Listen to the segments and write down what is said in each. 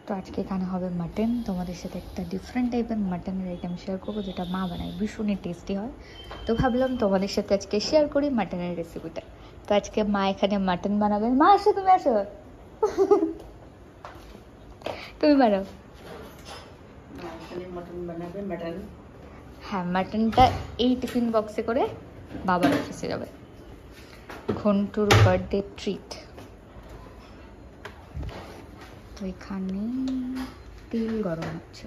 তো আজকে এখানে হবে মাটন, তোমাদের সাথে একটা ডিফারেন্ট টাইপের মাটনের আইটেম শেয়ার করবো যেটা মা বানায়, ভীষণই টেস্টি হয়। তো ভাবলাম তোমাদের সাথে আজকে শেয়ার করি মাটনের রেসিপিটা। তো আজকে মা এখানে মাটন বানাবে। মা আসো, তুমি আসো, তুমি বানাও। মটন বানাবে। মটন, হ্যাঁ, মাটনটা এই টিফিন বক্সে করে বাবার অফিসে যাবে। ঘন্টুর বার্থডে ট্রিট। তো এখানে তেল গরম হচ্ছে,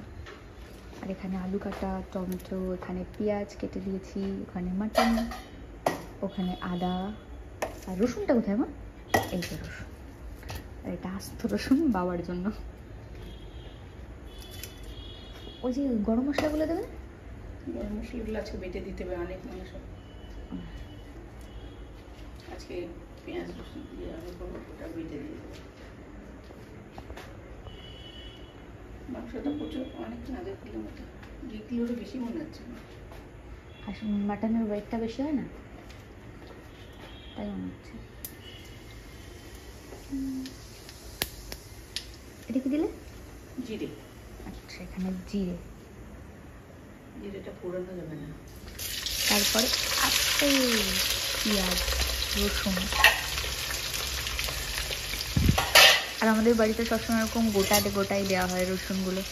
আর এখানে আলু কাটা, টমেটো, এখানে পেঁয়াজ কেটে দিয়েছি, ওখানে মাটন, ওখানে আদা, আর রসুনটা কোথায় মা? এই তো রসুন, আর এটা আস্ত রসুন বাবার জন্য। ওই যে গরম মশলাগুলো দেবে, গরম মশলাগুলো আজকে বেটে দিতে হবে, অনেক মানুষ আজকে পেঁয়াজ রসুন দিয়ে আমি করবো, ওটা বেটে দিয়ে দেবো। মাংসটা প্রচুর অনেক না, 1.5 কিলো মতো, 2 কিলোর বেশি মনে হচ্ছে। আর মাটনের ওয়েটটা বেশি হয় না, তাই মনে হচ্ছে। এটা কি দিলে? জিরে। আচ্ছা, এখানে জিরে, জিরেটা পোড়ানো যাবে না। তারপরে আস্তে পেঁয়াজ, রসুন। আর আমাদের বাড়িতে সবসময় এরকম গোটাই দেওয়া হয় রসুনগুলো,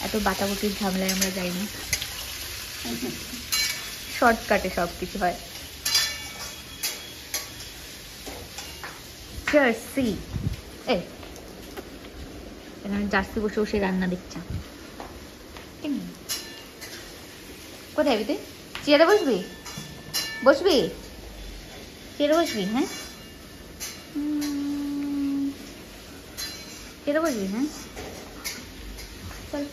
এত বাটাবুটির ঝামেলায় আমরা যাই না, শর্টকাটে সব কিছু হয়। জার্সি, এখানে জার্সি বসে বসে রান্না দেখছে। কোথায় তুই? চেয়ারে বসবি? বসবি চেয়ারে বসবি? হ্যাঁ, চেয়ারে বসবি? হ্যাঁ, চল।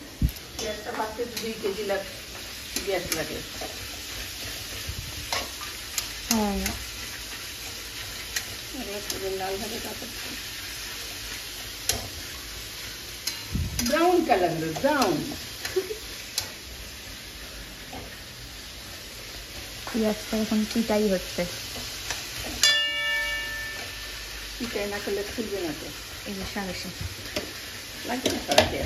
পেঁয়াজটা পাতে 2 কেজি গ্যাস লাগে। হ্যাঁ, লাল ভাবে কাটাচ্ছি, ব্রাউন কালার, ব্রাউন। পেঁয়াজটা এখন পিটাই হচ্ছে। পিটাই না করলে খুলবে না তো। এই যে সারাশে লাগবে না সারাতে।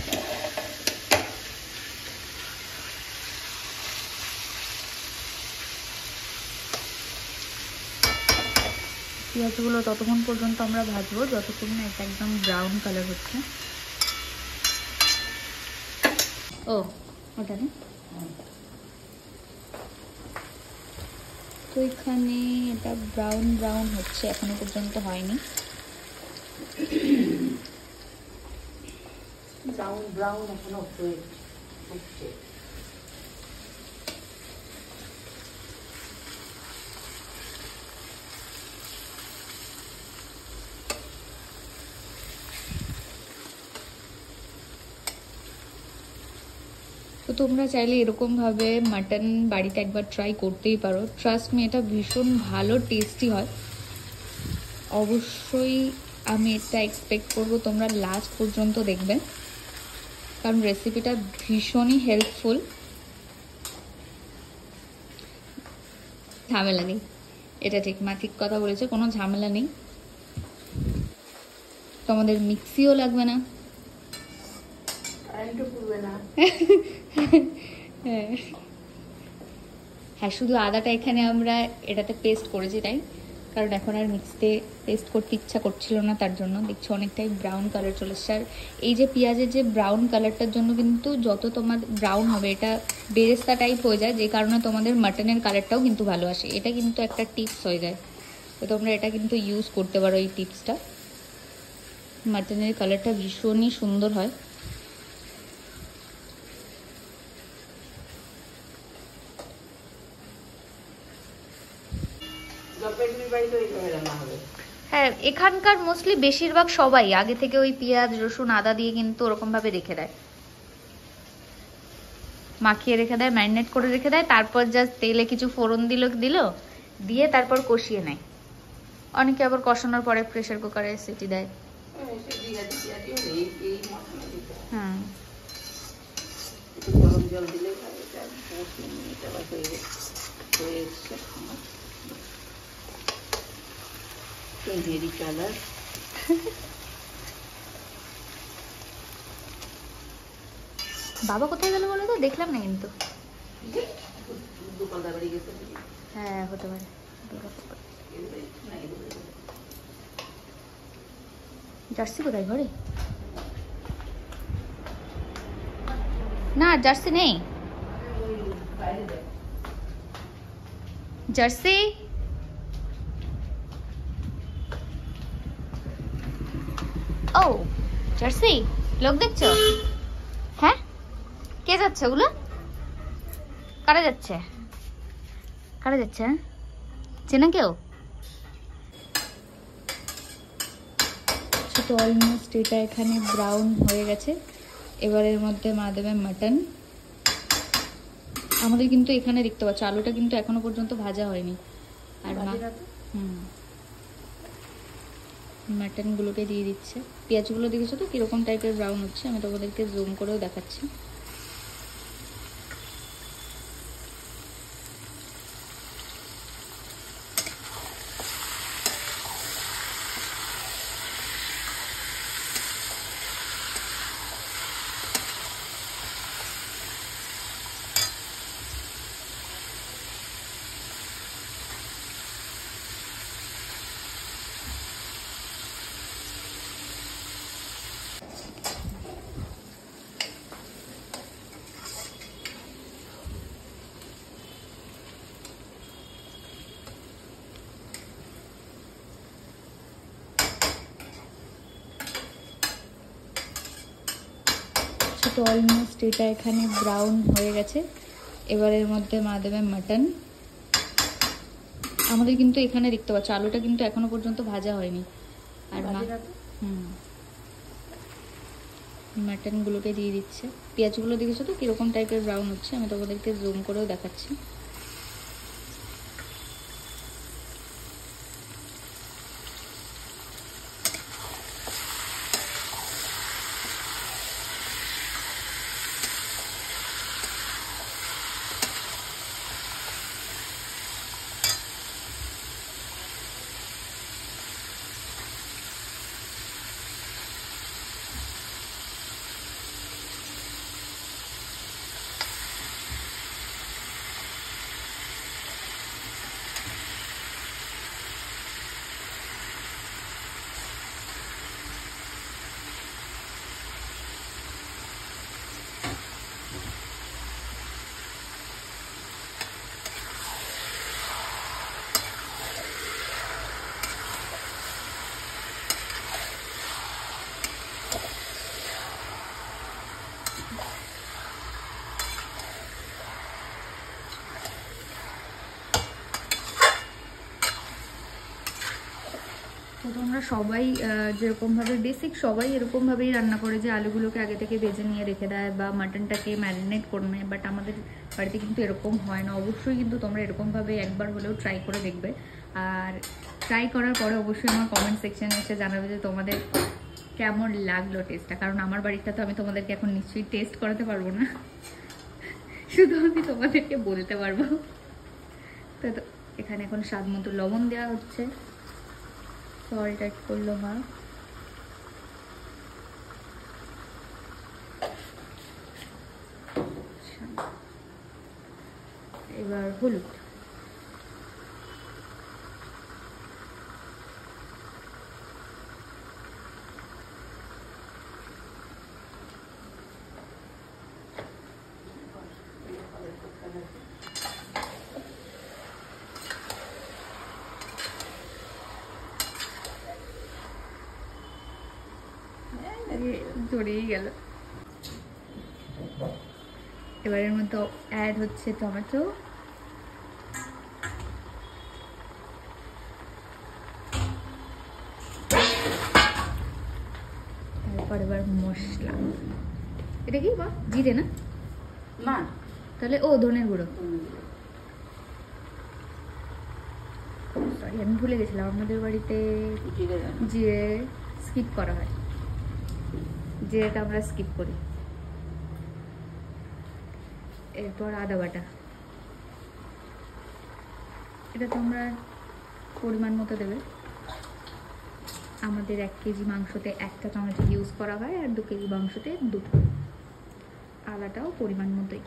পেঁয়াজগুলো ততক্ষণ পর্যন্ত আমরা ভাজবো যতক্ষণ না এটা একদম ব্রাউন কালার হচ্ছে। ও ওটা না, তো এখানে এটা ব্রাউন হচ্ছে, এখনো পর্যন্ত হয়নি। ব্রাউন এখনো হচ্ছে। তো তোমরা চাইলে এরকমভাবে মাটন বাড়িতে একবার ট্রাই করতেই পারো। ট্রাস্ট মি, এটা ভীষণ ভালো টেস্টি হয়। অবশ্যই আমি এটা এক্সপেক্ট করবো তোমরা লাস্ট পর্যন্ত দেখবে, কারণ রেসিপিটা ভীষণই হেল্পফুল। ঝামেলা নেই, এটা ঠিক মা ঠিক কথা বলেছে, কোনো ঝামেলা নেই। তোমাদের মিক্সিও লাগবে না, হ্যাঁ, শুধু আদাটা এখানে আমরা এটাতে পেস্ট করেছি তাই, কারণ এখন আর মিক্সিতে পেস্ট করতে ইচ্ছা করছিল না, তার জন্য দেখছি অনেকটাই ব্রাউন কালার চলে এসছে। আর এই যে পেঁয়াজের যে ব্রাউন কালারটার জন্য কিন্তু যত তোমার ব্রাউন হবে এটা বেরেস্তা টাইপ হয়ে যায়, যে কারণে তোমাদের মাটনের কালারটাও কিন্তু ভালো আসে। এটা কিন্তু একটা টিপস হয়ে যায়, তো তোমরা এটা কিন্তু ইউজ করতে পারো এই টিপসটা। মাটনের কালারটা ভীষণই সুন্দর হয়। হ্যাঁ, এখানকার মোস্টলি বেশিরভাগ সবাই আগে থেকে ওই পেঁয়াজ রসুন আদা দিয়ে কিন্তু ওরকম ভাবে রেখে দেয়, মাখিয়ে রেখে দেয়, ম্যারিনেট করে রেখে দেয়, তারপর জাস্ট তেলে কিছু ফোড়ন দিল দিয়ে তারপর কষিয়ে নেয়। অনেকে আবার কষানোর পরে প্রেসার কুকারে সিটি দেয়। হ্যাঁ, গরম জল দিলে কালার বাবা কোথায় গেল বলো তো, দেখলাম না কিন্তু। দোকানদার বাড়ি গেছে। হ্যাঁ হতে পারে। জার্সি কোথায়, ঘরে? না জার্সি নেই। জার্সি ও জার্সি লোক দেখছো? হ্যাঁ কে যাচ্ছে ওগুলো? কারা যাচ্ছে? কারা যাচ্ছে? চেনা কেউ? তো অলমোস্ট এটা এখানে ব্রাউন হয়ে গেছে। এবার এর মধ্যে মা দেবে মাটন। আমাদের কিন্তু এখানে দেখতে পাচ্ছ আলুটা কিন্তু এখনো পর্যন্ত ভাজা হয়নি। আর মাটনগুলোকে দিয়ে দিচ্ছে। পেঁয়াজগুলো দেখেছো তো কিরকম টাইপের ব্রাউন হচ্ছে, আমি তোমাদেরকে জুম করেও দেখাচ্ছি। তো অলমোস্ট এটা এখানে ব্রাউন হয়ে গেছে। এবার এর মধ্যে মা দেবে মাটন। আমাদের কিন্তু এখানে দেখতে পাচ্ছ আলুটা কিন্তু এখনো পর্যন্ত ভাজা হয়নি। আর মাটনগুলোকে দিয়ে দিচ্ছে। পেঁয়াজগুলো দেখেছো তো কিরকম টাইপের ব্রাউন হচ্ছে, আমি তোমাদেরকে জুম করেও দেখাচ্ছি। তো তোমরা সবাই যেরকমভাবে বেসিক সবাই এরকমভাবেই রান্না করে যে আলুগুলোকে আগে থেকে ভেজে নিয়ে রেখে দেয় বা মাটনটাকে ম্যারিনেট করে নেয়, বাট আমাদের বাড়িতে কিন্তু এরকম হয় না। অবশ্যই কিন্তু তোমরা এরকমভাবে একবার হলেও ট্রাই করে দেখবে। আর ট্রাই করার পরে অবশ্যই আমার কমেন্ট সেকশানে এসে জানাবে যে তোমাদের কেমন লাগলো টেস্টটা। কারণ আমার বাড়িটা তো আমি তোমাদেরকে এখন নিশ্চয়ই টেস্ট করাতে পারবো না, শুধু আমি তোমাদেরকে বলতে পারবো। তো এখানে এখন স্বাদ মতো লবণ দেওয়া হচ্ছে, সল্ট অ্যাড করলো মা। এবার হলুদ। জড়িয়ে গেল। এবারের মতো অ্যাড হচ্ছে টমেটো। তারপর এবার মশলা। এটা কি বা জিরে না? না তাহলে ও ধনের গুঁড়ো। সরি আমি ভুলে গেছিলাম, আমাদের বাড়িতে জিরে স্কিপ করা হয়, জিরেটা আমরা স্কিপ করি। এরপর আদা বাটা, এটা তোমরা পরিমাণ মতো দেবে। আমাদের 1 কেজি মাংসতে 1টা টমেটো ইউজ করা হয় আর 2 কেজি মাংসতে 2টো। আদাটাও পরিমাণ মতোই।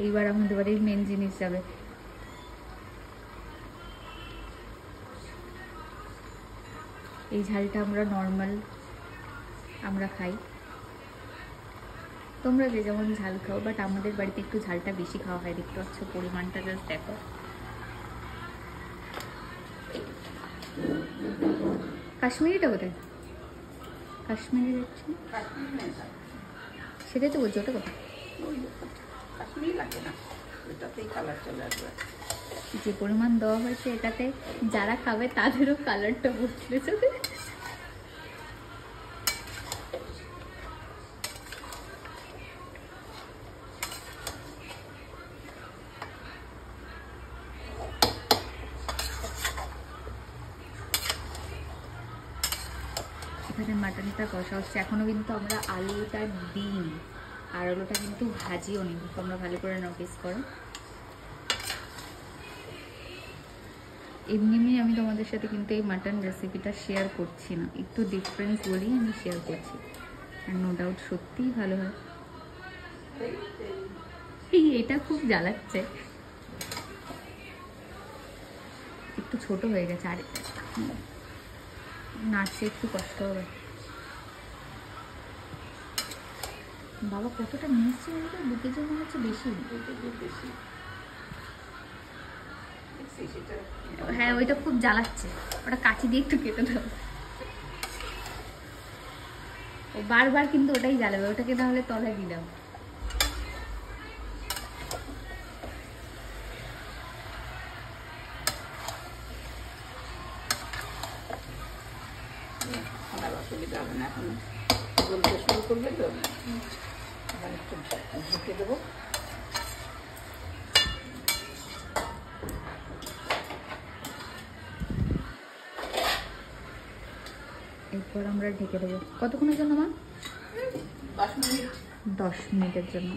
এইবার আমাদের বাড়ির মেন জিনিস যাবে। এই ঝালটা আমরা নর্মাল আমরা খাই, তোমরা যে যেমন ঝাল খাও, বাট আমাদের বাড়িতে একটু ঝালটা বেশি খাওয়া হয়। দেখতে পাচ্ছ পরিমাণটা, জাস্ট দেখো। কাশ্মীরিটা কোথায়? কাশ্মীরি যাচ্ছে সেটাই তো বলছি, ওটা কোথায়? কাশ্মীরি লাগে না, এটাতেই কালার চলে আসবে। যে পরিমাণ দেওয়া হয়েছে এটাতে, যারা খাবে তাদেরও কালারটা বুঝতে যাবে। এখানে মাটনটা কষা হচ্ছে এখনো, কিন্তু আমরা আলুটা দিই, আর আলুটা কিন্তু ভাজিও নিই, তোমরা ভালো করে নোটিস করো। এমনি আমি তোমাদের সাথে কিন্তু এই মাটন রেসিপিটা শেয়ার করছি না, একটু ডিফারেন্স বলেই আমি শেয়ার করছি, আর নো ডাউট সত্যিই ভালো হয়। এটা খুব জ্বালাচ্ছে, একটু ছোট হয়ে গেছে, আর নাচতে একটু কষ্ট হবে। বাবা কতটা মিষ্টি হয়েছে, 2 কেজি মনে হচ্ছে বেশি। হ্যাঁ ওইটা খুব জ্বালাচ্ছে, ওটা কাঁচি দিয়ে একটু কেটে দাও। ও বারবার কিন্তু ওটাই জ্বালাবে, ওটাকে তাহলে তলায় দিয়ে দাও। অসুবিধা হবে না, এখন বলতে শুরু করবে তো, আবার একটু ঢেকে দেবো। এরপর আমরা ঢেকে দেবো কতক্ষণের জন্য মা? 10 মিনিট। 10 মিনিটের জন্য।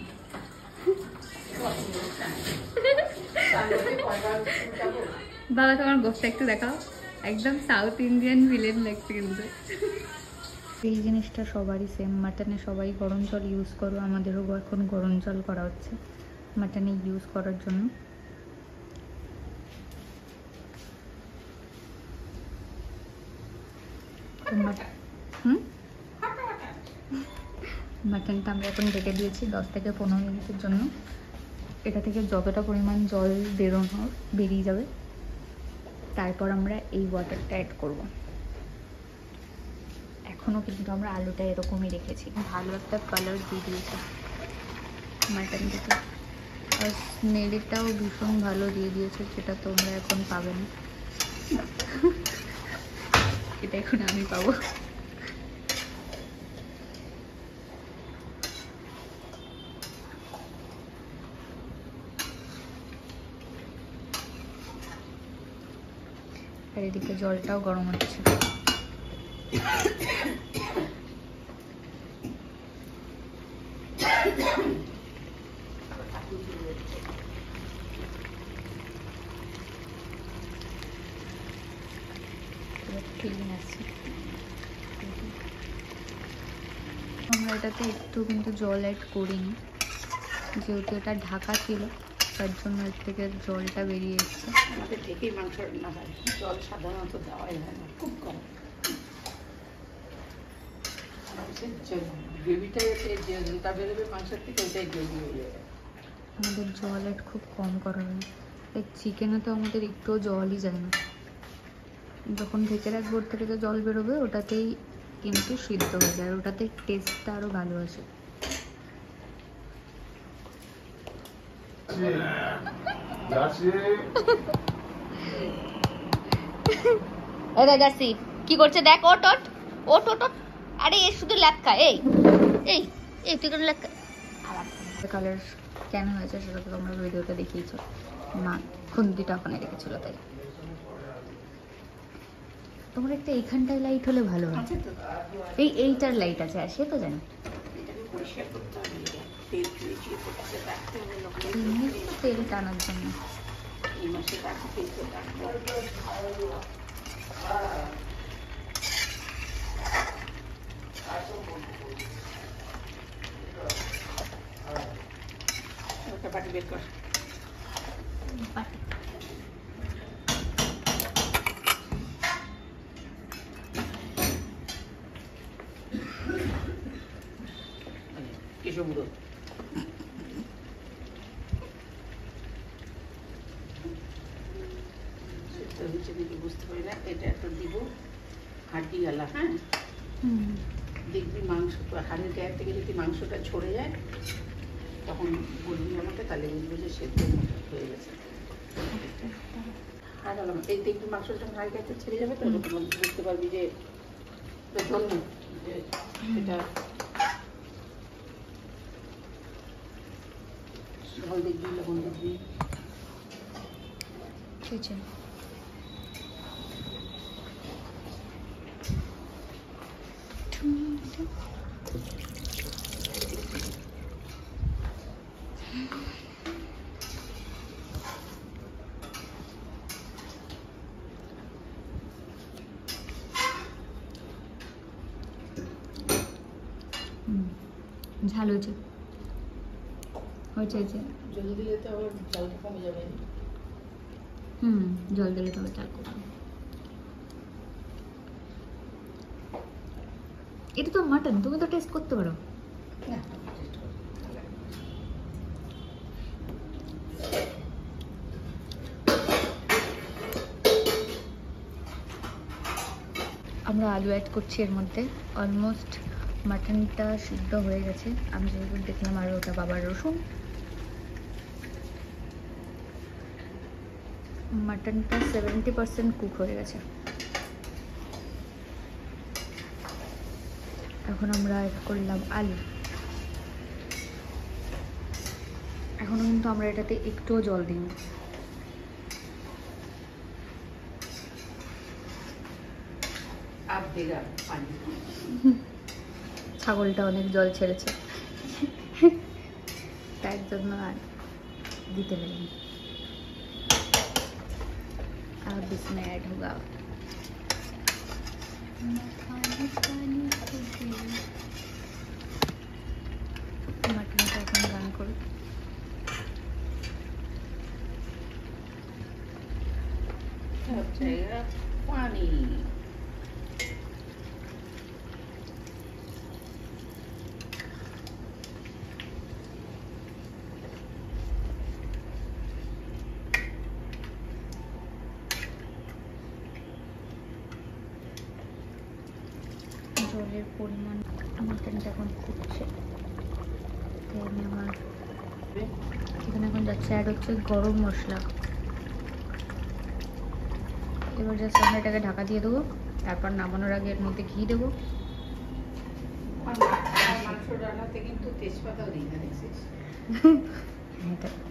বাবা তোমার গোফটা একটু দেখাও, একদম সাউথ ইন্ডিয়ান ভিলেন লাগছে কিন্তু। এই জিনিসটা সবারই সেম, মাটনে সবাই গরম জল ইউজ করো, আমাদেরও এখন গরম জল করা হচ্ছে মাটনে ইউজ করার জন্য। মাটনটা আমরা এখন ঢেকে দিয়েছি 10 থেকে 15 মিনিটের জন্য। এটা থেকে যতটা পরিমাণ জল বেরিয়ে যাবে, তারপর আমরা এই ওয়াটারটা অ্যাড করব। এখনও কিন্তু আমরা আলুটা এরকমই রেখেছি, ভালো একটা কালার দিয়ে দিয়েছি মাটন থেকে, আর স্মেলটাও ভীষণ ভালো দিয়ে দিয়েছে, যেটা তোমরা এখন পাবে না। এটা এখন আমি পাবো। আর এদিকে জলটাও গরম হচ্ছে। আমরা এটাতে একটু কিন্তু জল অ্যাড করিনি, যেহেতু এটা ঢাকা ছিল তার জন্য এর থেকে জলটা বেরিয়ে এসছে। আমাদের ঠিকই মাংস রান্না হয়, জল সাধারণত দেওয়াই হয় না, খুব কম। গ্রেভিটা যে জলটা বেরোবে মাংসের থেকে, ওইটাই গ্রেভি হয়ে যাবে। আমাদের জল অ্যাড খুব কম করা হয়, এই চিকেনে তো আমাদের একটু জলই যায় না। যখন ঢেকে রাখবো ওর থেকে যে জল বেরোবে ওটাতেই কিন্তু সিদ্ধ হয়ে যায়, ওটাতে টেস্টটা আরও ভালো আসে। কি করছে দেখ, ওট ওট ওট ওট ওট। আরে এ শুধু ল্যাক্কা, এই এই এই তুই কোনো ল্যাক্কা। কালার কেন হয়েছে সেটা তো তোমরা ভিডিওতে দেখিয়েছো, মা খুন্তিটা ওখানে রেখেছিল তাই। তোমার একটা এইখানটায় লাইট হলে ভালো হয়, এইটার লাইট আছে, আর সে তো জানি তেল টানার জন্য। ওটা বাটি বের কর। কেশো গুঁড়ো হচ্ছে দেখি বুঝতে পারি না, এটা একটা দিব হাড্ডি গালা। হ্যাঁ, দেখবি মাংস হাড়ের গায়ে থেকে যদি মাংসটা ছড়ে যায় তখন বলবি আমাকে, তাহলে বুঝবো যে সেদ্ধ হয়ে গেছে। আর এই দেখবি মাংসটা যখন হাড়ের গায়ে ছেড়ে যাবে তখন বুঝতে পারবি যে জল নেই, যে এটা ঝাল দেখবি, লবণ দেখবি। ঠিক আছে, ঝাল হয়েছে হয়েছে। জল দিলে তো আবার ঝালটা কমে যাবে। জল দিলে তবে চাল করবো। এটা তো মাটন, তুমি তো টেস্ট করতে পারো। আমরা আলু অ্যাড করছি এর মধ্যে। অলমোস্ট মাটনটা সিদ্ধ হয়ে গেছে। আমি যেহেতু দেখলাম আর ওটা বাবার রসুন। মাটনটা 70% কুক হয়ে গেছে। এখন আমরা অ্যাড করলাম আলু। এখনো কিন্তু আমরা এটাতে একটুও জল দিইনি। ছাগলটা অনেক জল ছেড়েছে, তার জন্য আর দিতে লাগি। अब इसमें ऐड होगा मटन का अपन गान करो। पानी জলের পরিমাণ মাটনটা এখন ফুটছে। আমি আমার এখানে এখন যাচ্ছে অ্যাড হচ্ছে গরম মশলা। এবার জাস্ট আমরা এটাকে ঢাকা দিয়ে দেবো। তারপর নামানোর আগে এর মধ্যে ঘি দেবো।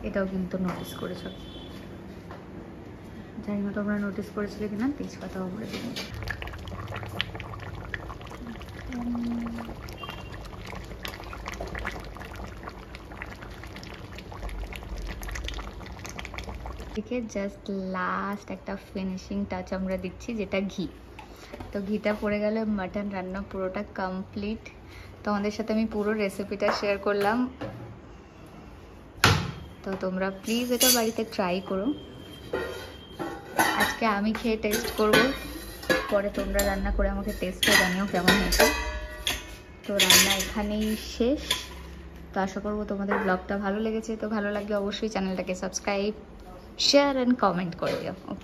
এটাও কিন্তু নোটিস করেছ, জানি না তোমরা নোটিস করেছিলে কিনা। তেজপাতাও আমরা দেবো। জাস্ট লাস্ট একটা ফিনিশিং টাচ আমরা দিচ্ছি, যেটা ঘি। তো ঘিটা পড়ে গেলে মাটন রান্না পুরোটা কমপ্লিট। তোমাদের সাথে আমি পুরো রেসিপিটা শেয়ার করলাম। তো তোমরা প্লিজ এটা বাড়িতে ট্রাই করো। আজকে আমি খেয়ে টেস্ট করব, পরে তোমরা রান্না করে আমাকে টেস্টে জানিও কেমন হয়েছে। তো রান্না এখানেই শেষ। তো আশা করবো তোমাদের ব্লগটা ভালো লেগেছে। তো ভালো লাগলে অবশ্যই চ্যানেলটাকে সাবস্ক্রাইব, শেয়ার অ্যান্ড কমেন্ট করে দিও। ওকে।